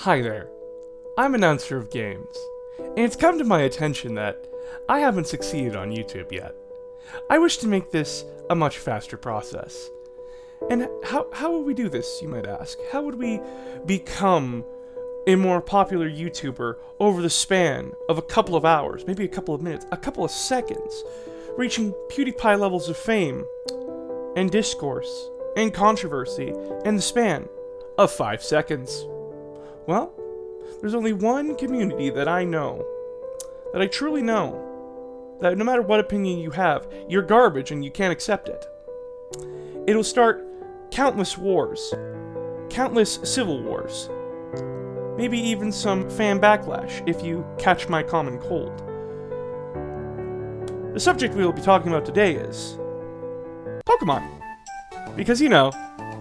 Hi there, I'm Announcer of Games, and it's come to my attention that I haven't succeeded on YouTube yet. I wish to make this a much faster process. And how would we do this, you might ask? How would we become a more popular YouTuber over the span of a couple of hours, maybe a couple of minutes, a couple of seconds, reaching PewDiePie levels of fame, and discourse, and controversy in the span of 5 seconds? Well, there's only one community that I know, that I truly know, that no matter what opinion you have, you're garbage and you can't accept it. It'll start countless wars, countless civil wars, maybe even some fan backlash if you catch my common cold. The subject we will be talking about today is Pokemon. Because, you know,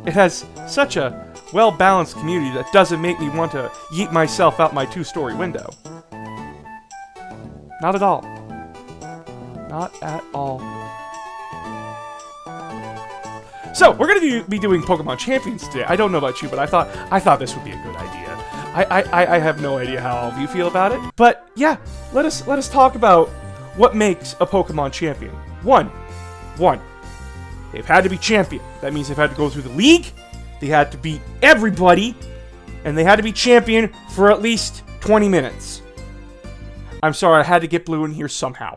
it has such a well-balanced community that doesn't make me want to yeet myself out my 2-story window. Not at all. Not at all. So, we're going to be doing Pokemon Champions today. I don't know about you, but I thought this would be a good idea. I have no idea how all of you feel about it. But, yeah, let us talk about what makes a Pokemon champion. One. They've had to be champion. That means they've had to go through the league, they had to beat everybody, and they had to be champion for at least 20 minutes. I'm sorry, I had to get Blue in here somehow.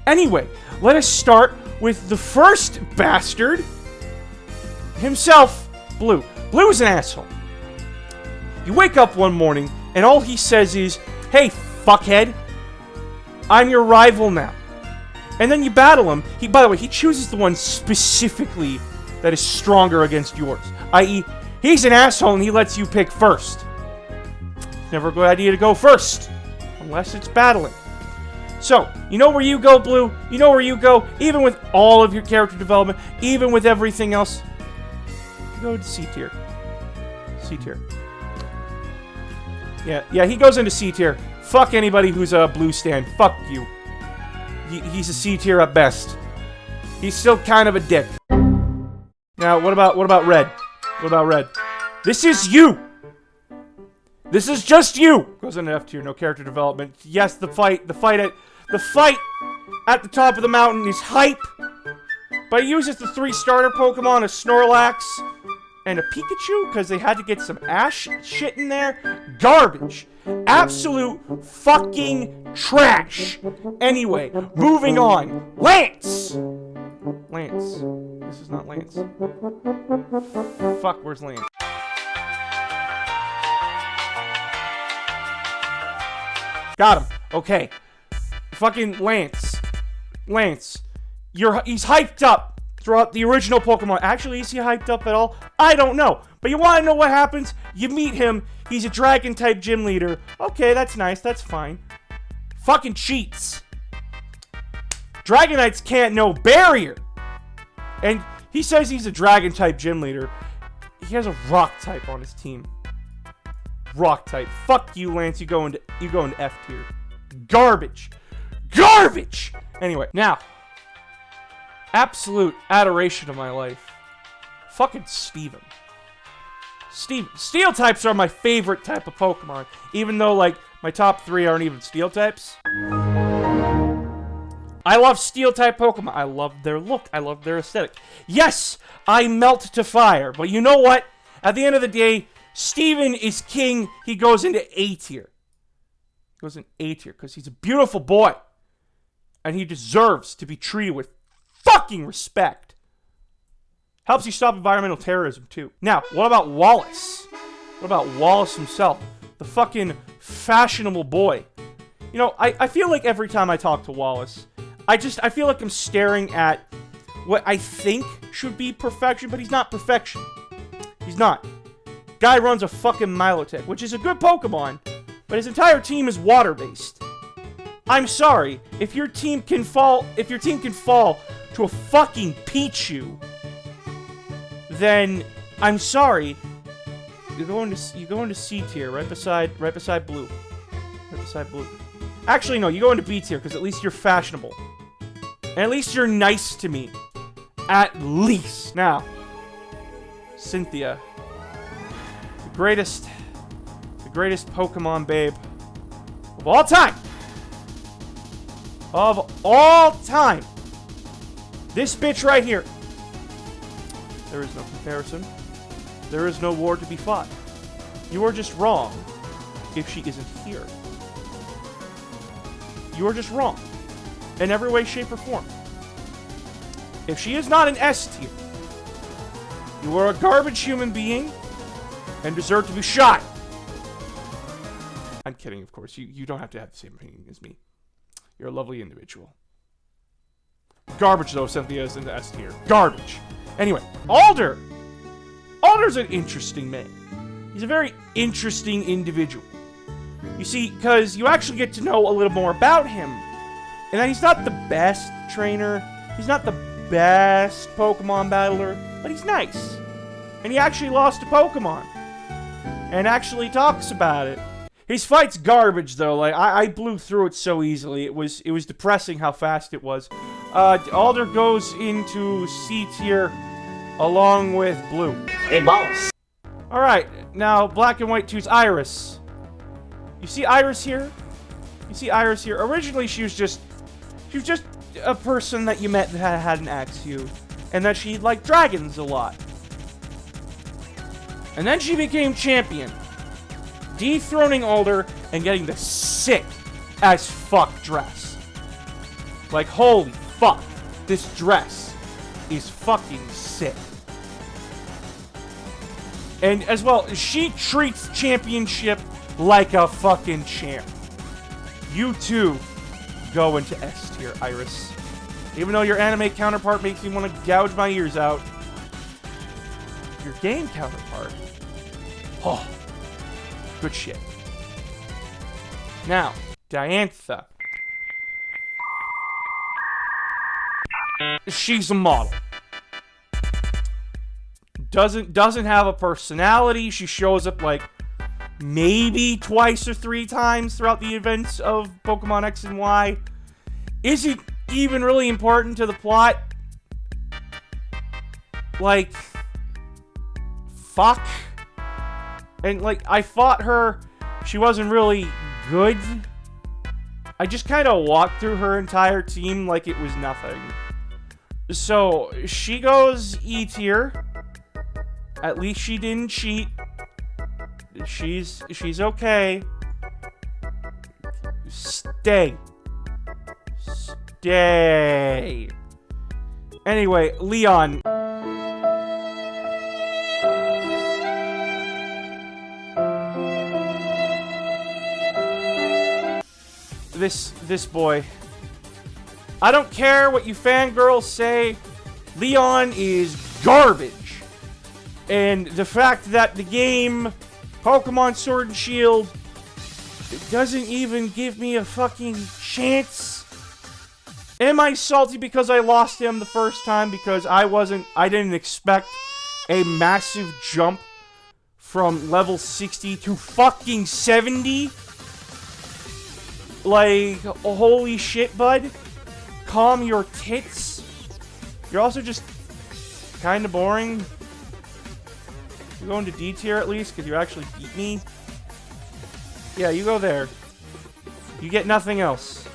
Anyway, let us start with the first bastard himself, Blue. Blue is an asshole. You wake up one morning, and all he says is, "Hey, fuckhead, I'm your rival now." And then you battle him. By the way, he chooses the one specifically that is stronger against yours. I.e., he's an asshole and he lets you pick first. Never a good idea to go first, unless it's battling. So, you know where you go, Blue? You know where you go? Even with all of your character development, even with everything else, you go to C tier. C tier. Yeah, he goes into C tier. Fuck anybody who's a Blue stan. Fuck you. He's a C tier at best. He's still kind of a dick. Now, what about Red? What about Red? This is you! This is just you! Goes into F tier, no character development. Yes, the fight at the top of the mountain is hype. But he uses the 3 starter Pokemon, a Snorlax, and a Pikachu, because they had to get some Ash shit in there. Garbage. Absolute fucking trash. Anyway, moving on. Lance! Lance. This is not Lance. Fuck, where's Lance? Got him. Okay. Fucking Lance. Lance. He's hyped up throughout the original Pokemon. Actually, is he hyped up at all? I don't know. But you want to know what happens? You meet him. He's a Dragon-type gym leader. Okay, that's nice. That's fine. Fucking cheats. Dragonites can't know barrier. And he says he's a Dragon-type gym leader. He has a Rock-type on his team. Rock-type. Fuck you, Lance. You go into F tier. Garbage. Garbage! Anyway, now. Absolute adoration of my life. Fucking Steven. Steel types are my favorite type of Pokemon. Even though, like, my top 3 aren't even Steel types. I love Steel type Pokemon. I love their look. I love their aesthetic. Yes, I melt to fire. But you know what? At the end of the day, Steven is king. He goes into A tier. He goes in A tier because he's a beautiful boy. And he deserves to be treated with fucking respect. Helps you stop environmental terrorism, too. Now, what about Wallace? What about Wallace himself? The fucking fashionable boy. You know, I feel like every time I talk to Wallace, I feel like I'm staring at what I think should be perfection, but he's not perfection. He's not. Guy runs a fucking Milotic, which is a good Pokemon, but his entire team is water-based. I'm sorry, if your team can fall to a fucking Pichu, then I'm sorry. You go into C tier, right beside Blue. Right beside Blue. Actually, no, you go into B tier because at least you're fashionable, and at least you're nice to me. At least. Now, Cynthia, the The greatest Pokemon babe of all time. Of all time. This bitch right here. There is no comparison. There is no war to be fought. You are just wrong if she isn't here. You are just wrong. In every way, shape, or form. If she is not an S tier, you are a garbage human being and deserve to be shot. I'm kidding, of course. You don't have to have the same opinion as me. You're a lovely individual. Garbage, though, Cynthia is in the S tier. Garbage. Anyway, Alder. Alder's an interesting man. He's a very interesting individual. You see, because you actually get to know a little more about him. And he's not the best trainer. He's not the best Pokemon battler. But he's nice. And he actually lost a Pokemon. And actually talks about it. His fight's garbage, though. Like, I blew through it so easily. It was depressing how fast it was. Alder goes into C tier along with Blue. Hey, Wallace. Alright, now Black and White 2's Iris. You see Iris here? You see Iris here? Originally, she was just a person that you met that had an Axew. And that she liked dragons a lot. And then she became champion. Dethroning Alder and getting the sick as fuck dress. Like, holy fuck. This dress is fucking sick. And as well, she treats championship like a fucking champ. You too go into S tier, Iris. Even though your anime counterpart makes me want to gouge my ears out. Your game counterpart. Oh. Good shit. Now, Diantha. She's a model. Doesn't have a personality. She shows up like maybe twice or 3 times throughout the events of Pokemon X and Y. Isn't even really important to the plot. Like, fuck. And, like, I fought her. She wasn't really good. I just kind of walked through her entire team like it was nothing. So, she goes E tier. At least she didn't cheat. She's okay. Stay. Stay. Anyway, Leon. This boy. I don't care what you fangirls say. Leon is garbage. And the fact that the game Pokemon Sword and Shield doesn't even give me a fucking chance. Am I salty because I lost him the first time because I didn't expect a massive jump from level 60 to fucking 70? Like, holy shit, bud. Calm your tits. You're also just kind of boring. You're going to D tier at least, because you actually beat me. Yeah, you go there. You get nothing else.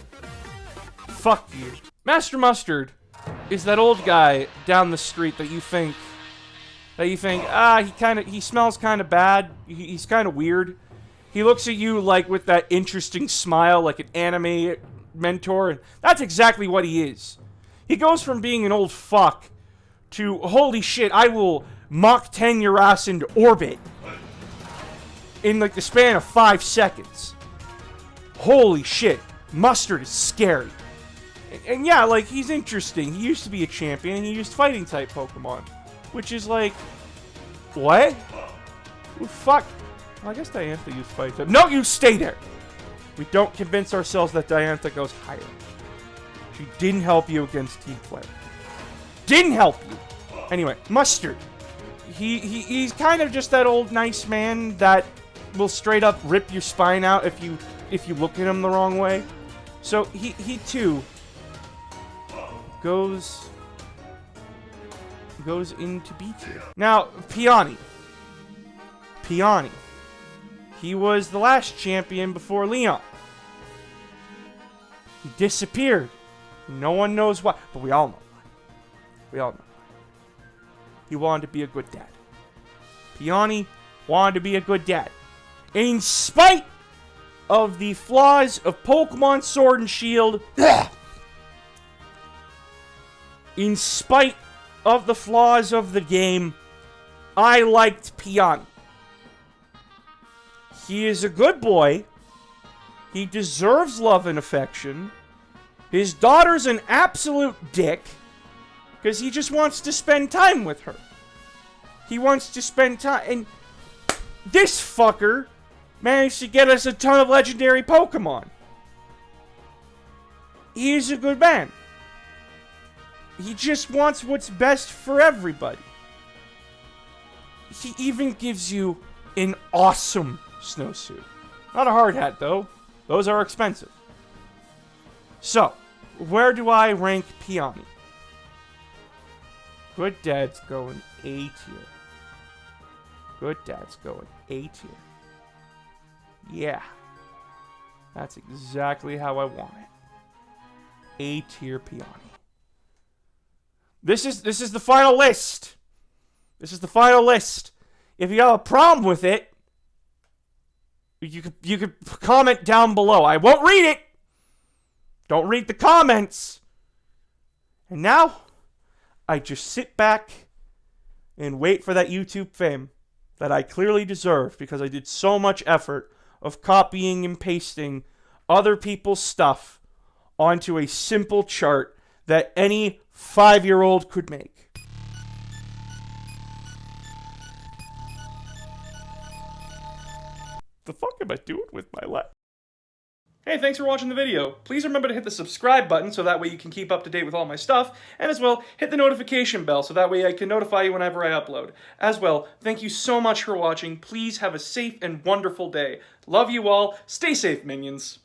Fuck you. Master Mustard is that old guy down the street that you think, he smells kind of bad. He's kind of weird. He looks at you like with that interesting smile, like an anime mentor, and that's exactly what he is. He goes from being an old fuck to, holy shit, I will Mach 10 your ass into orbit in like the span of 5 seconds. Holy shit, Mustard is scary. And yeah, like, he's interesting. He used to be a champion, and he used fighting type Pokemon, which is like, what? Ooh, fuck. Well, I guess Diantha used fighting type. No, you stay there. We don't convince ourselves that Diantha goes higher. She didn't help you against Team Flare. Didn't help you. Anyway, Mustard. He's kind of just that old nice man that will straight up rip your spine out if you look at him the wrong way. So he too goes into B tier. Now, Peony. He was the last champion before Leon. He disappeared. No one knows why, but we all know why. We all know why. He wanted to be a good dad. Peony wanted to be a good dad. In spite of the flaws of Pokemon Sword and Shield, in spite of the flaws of the game, I liked Peony. He is a good boy. He deserves love and affection. His daughter's an absolute dick because he just wants to spend time with her. He wants to spend time, and this fucker managed to get us a ton of legendary Pokemon. He is a good man. He just wants what's best for everybody. He even gives you an awesome snowsuit. Not a hard hat, though. Those are expensive. So, where do I rank Peony? Good dad's going A tier. Good dad's going A tier. Yeah. That's exactly how I want it. A tier Peony. This is the final list. This is the final list. If you have a problem with it, you could comment down below. I won't read it. Don't read the comments. And now, I just sit back and wait for that YouTube fame that I clearly deserve because I did so much effort of copying and pasting other people's stuff onto a simple chart that any 5-year-old could make. The fuck am I doing with my life? Hey, thanks for watching the video. Please remember to hit the subscribe button so that way you can keep up to date with all my stuff, and as well, hit the notification bell so that way I can notify you whenever I upload. As well, thank you so much for watching. Please have a safe and wonderful day. Love you all. Stay safe, minions.